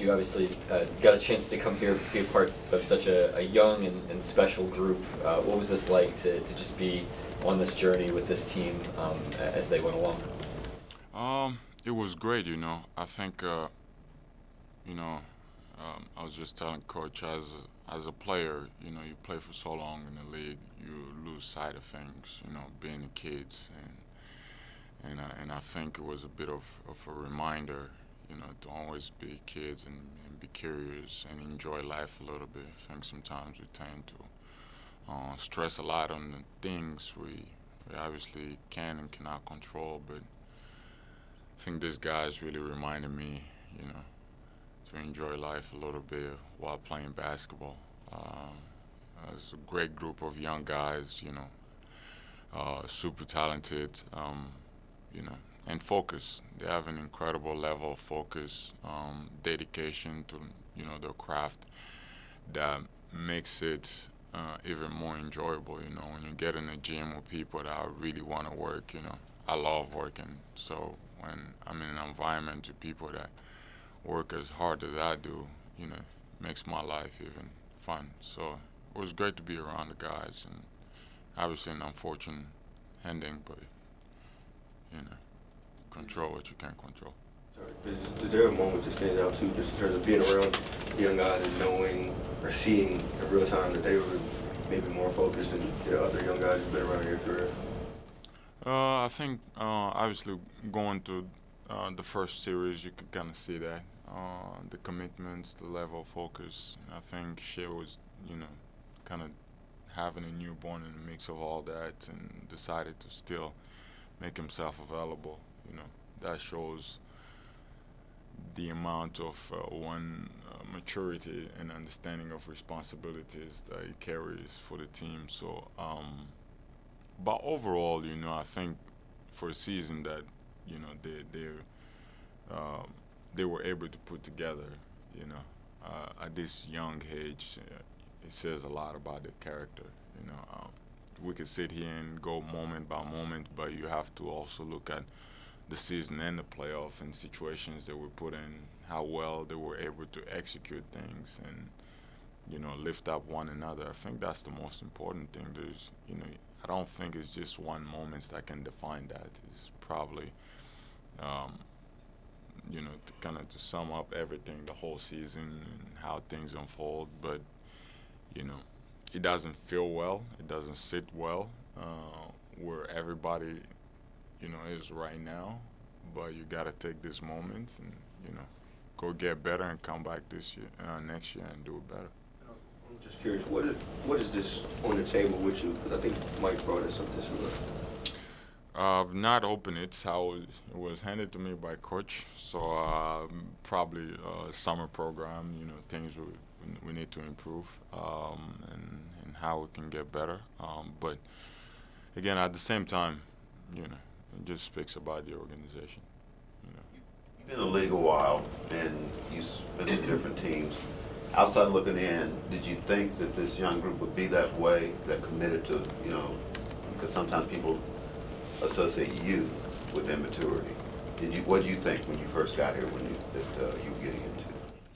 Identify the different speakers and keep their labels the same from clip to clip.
Speaker 1: You obviously got a chance to come here, be a part of such a young and special group. What was this like to just be on this journey with this team as they went along?
Speaker 2: It was great, you know. I think, you know, I was just telling Coach, as a player, you know, you play for so long in the league, you lose sight of things, you know, being the kids, and I think it was a bit of a reminder, you know, to always be kids and be curious and enjoy life a little bit. I think sometimes we tend to stress a lot on the things we obviously can and cannot control, but I think this guy's really reminded me, you know, to enjoy life a little bit while playing basketball. It's a great group of young guys, you know, super talented, you know, and focus. They have an incredible level of focus, dedication to, you know, their craft that makes it even more enjoyable. You know, when you get in a gym with people that really want to work, you know, I love working. So when I'm in an environment with people that work as hard as I do, you know, it makes my life even fun. So it was great to be around the guys, and obviously an unfortunate ending, but you know, control what you can't control.
Speaker 3: Is there a moment that stands out too, just in terms of being around young guys and knowing or seeing in real time that they were maybe more focused than the other young guys who've been around your career?
Speaker 2: I think obviously going to the first series, you could kind of see that the commitments, the level of focus. I think Shai was, you know, kind of having a newborn in the mix of all that, and decided to still make himself available. You know, that shows the amount of maturity and understanding of responsibilities that he carries for the team. So, but overall, you know, I think for a season that, you know, they were able to put together, you know, at this young age, it says a lot about their character. You know, we could sit here and go moment by moment, but you have to also look at the season and the playoff and situations they were put in, how well they were able to execute things and, you know, lift up one another. I think that's the most important thing. There's, you know, I don't think it's just one moment that can define that. It's probably, you know, to kind of to sum up everything, the whole season and how things unfold. But, you know, it doesn't feel well. It doesn't sit well where everybody, you know, is right now. But you got to take this moment and, you know, go get better and come back this year, next year, and do it better.
Speaker 3: I'm just curious, what is this on the table with you? Because I think Mike brought us something similar.
Speaker 2: I've not opened it. It was handed to me by coach. So probably summer program. You know, things we need to improve and how we can get better. But again, at the same time, you know, it just speaks about the organization. You know.
Speaker 4: You've been in the league a while, and you've been to different teams. Outside looking in, did you think that this young group would be that way, that committed to, you know, because sometimes people associate youth with immaturity. What did you think when you first got here, that you were getting into?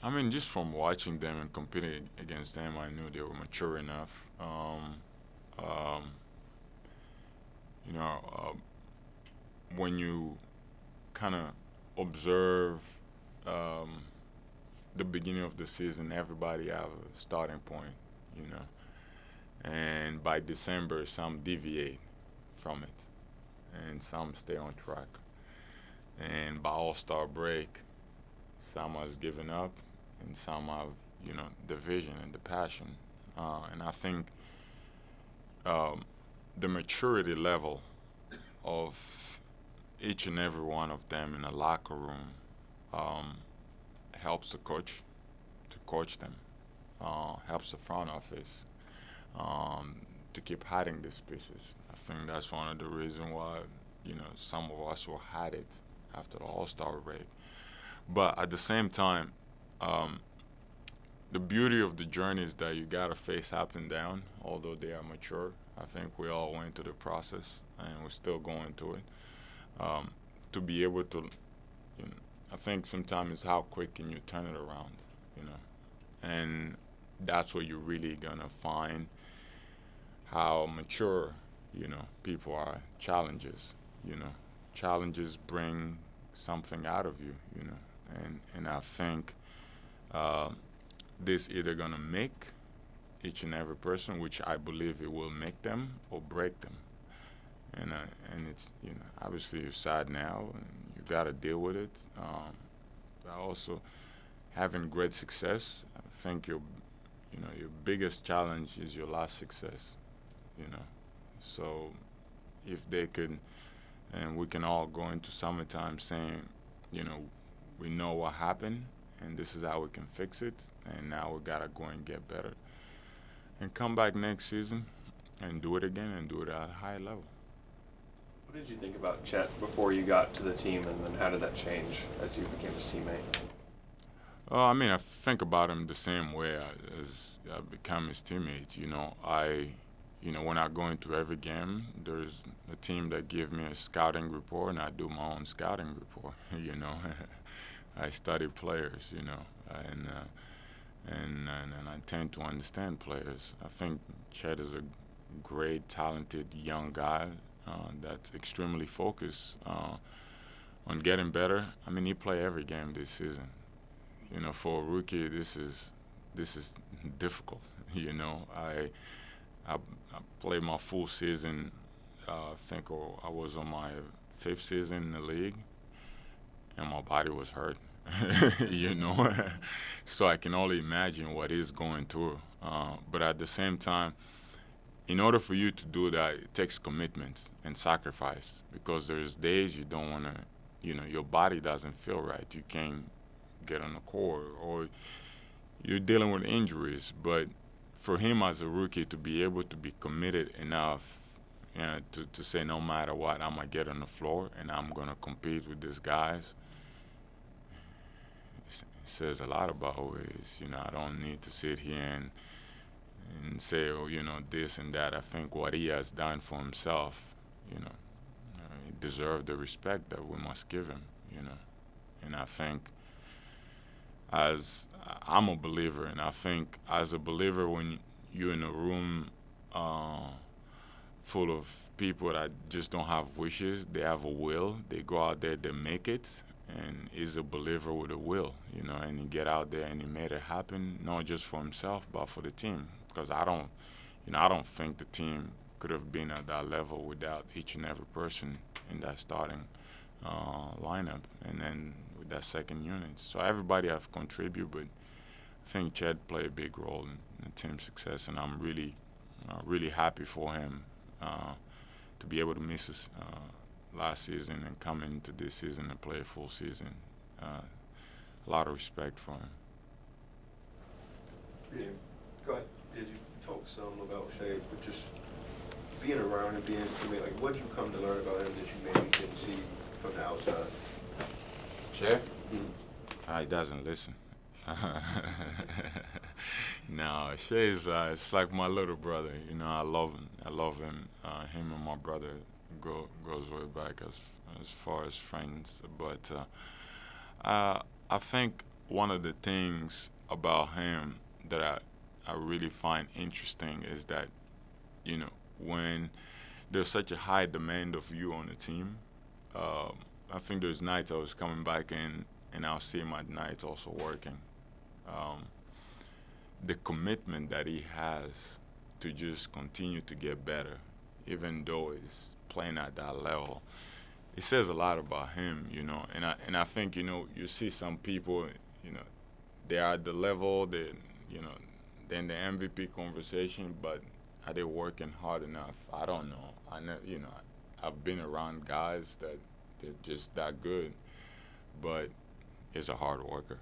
Speaker 2: I mean, just from watching them and competing against them, I knew they were mature enough. You know, when you kind of observe the beginning of the season, everybody have a starting point, you know, and by December, some deviate from it, and some stay on track. And by All-Star break, some has given up, and some have, you know, the vision and the passion. And I think the maturity level of each and every one of them in the locker room helps the coach to coach them, helps the front office to keep hiding these pieces. I think that's one of the reasons why, you know, some of us will hide it after the All-Star break. But at the same time, the beauty of the journey is that you gotta face up and down, although they are mature. I think we all went through the process, and we're still going through it. To be able to, you know, I think sometimes it's how quick can you turn it around, you know, and that's where you're really gonna find how mature, you know, people are. Challenges bring something out of you, you know, and I think this either gonna make each and every person, which I believe it will make them or break them, and it's, you know, obviously you're sad now and you got to deal with it. But also having great success, I think your biggest challenge is your last success, you know. So if they could, and we can all go into summertime saying, you know, we know what happened and this is how we can fix it, and now we gotta go and get better and come back next season and do it again and do it at a high level.
Speaker 5: What did you think about Chet before you got to the team, and then how did that change as you became his teammate?
Speaker 2: I mean, I think about him the same way as I become his teammate. You know, when I go into every game, there's a team that give me a scouting report, and I do my own scouting report. You know, I study players. You know, and I tend to understand players. I think Chet is a great, talented young guy that's extremely focused on getting better. I mean, he played every game this season. You know, for a rookie, this is difficult. You know, I played my full season. I think I was on my 5th season in the league, and my body was hurt. You know, so I can only imagine what he's going through. But at the same time, in order for you to do that, it takes commitment and sacrifice, because there's days you don't want to, you know, your body doesn't feel right. You can't get on the court, or you're dealing with injuries. But for him as a rookie to be able to be committed enough, you know, to say no matter what, I'm going to get on the floor and I'm going to compete with these guys, it says a lot about who he is. You know, I don't need to sit here and say, oh, you know, this and that. I think what he has done for himself, you know, he deserves the respect that we must give him, you know. And I think as I'm a believer, and I think as a believer, when you're in a room full of people that just don't have wishes, they have a will, they go out there, they make it, and he's a believer with a will, you know, and he get out there and he made it happen, not just for himself, but for the team. Because I don't think the team could have been at that level without each and every person in that starting lineup, and then with that second unit. So everybody have contributed, but I think Chet played a big role in the team's success, and I'm really happy for him to be able to miss his last season and come into this season and play a full season. A lot of respect for him.
Speaker 3: Yeah. Go ahead. Did you talk some about Shai, but just being around him, being his teammate, like what did you come to learn about him that you maybe didn't see from the outside?
Speaker 2: Shai? He doesn't listen. No, Shai's it's like my little brother. You know, I love him. Him and my brother goes way back as far as friends. But I think one of the things about him that I really find interesting is that, you know, when there's such a high demand of you on the team, I think there's nights I was coming back in and I'll see him at night also working. The commitment that he has to just continue to get better, even though he's playing at that level, it says a lot about him, you know. And I think, you know, you see some people, you know, they are at the level that, you know, they're in the MVP conversation, but are they working hard enough? I don't know. You know, I've been around guys that they're just that good, but he's a hard worker,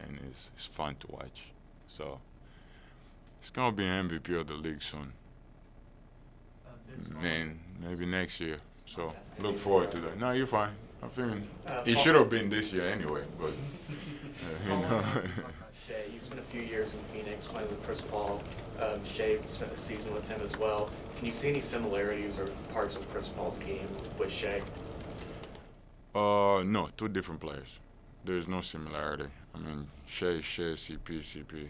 Speaker 2: and it's fun to watch. So it's gonna be an MVP of the league soon. Man, maybe next year. So look forward to that. No, you're fine. I'm feeling he should have been this year anyway, but you know.
Speaker 6: Shai, you spent a few years in Phoenix playing with Chris Paul. Shai spent a season with him as well. Can you see any similarities or parts of Chris Paul's game with Shai?
Speaker 2: No, two different players. there's no similarity. I mean, Shai, CP, CP.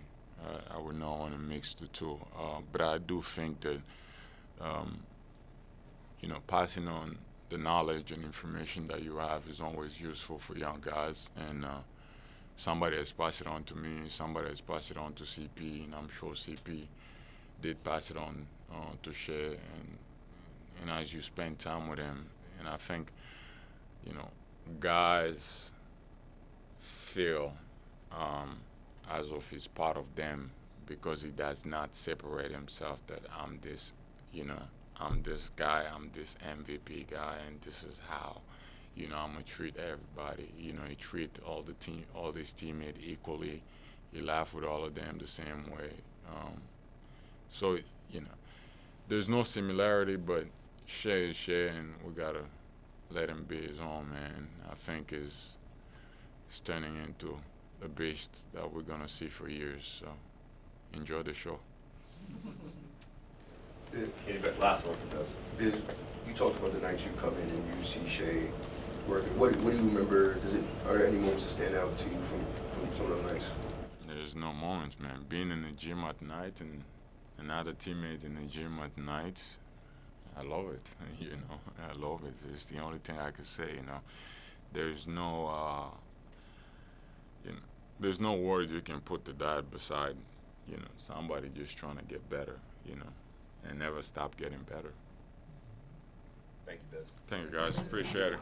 Speaker 2: I would not want to mix the two. But I do think that, passing on the knowledge and information that you have is always useful for young guys. And somebody has passed it on to me, somebody has passed it on to CP, and I'm sure CP did pass it on to Shai. And as you spend time with him, and I think, guys feel as if he's part of them because he does not separate himself that I'm this, I'm this guy, I'm this MVP guy, and this is how, I'm gonna treat everybody. He treat all his teammates equally. He laugh with all of them the same way. So, there's no similarity, but Shai is Shai, and we gotta let him be his own man. I think is turning into a beast that we're gonna see for years. So enjoy the show.
Speaker 5: Last one from us.
Speaker 3: You talked about the nights you come in and you see Shai working. What do you remember? Are there any moments that stand out to you from some of those nights?
Speaker 2: There's no moments, man. Being in the gym at night and other teammates in the gym at night, I love it. I love it. It's the only thing I could say. There's no there's no words you can put to that beside somebody just trying to get better, and never stop getting better.
Speaker 1: Thank you, Biz.
Speaker 2: Thank you, guys. Appreciate it.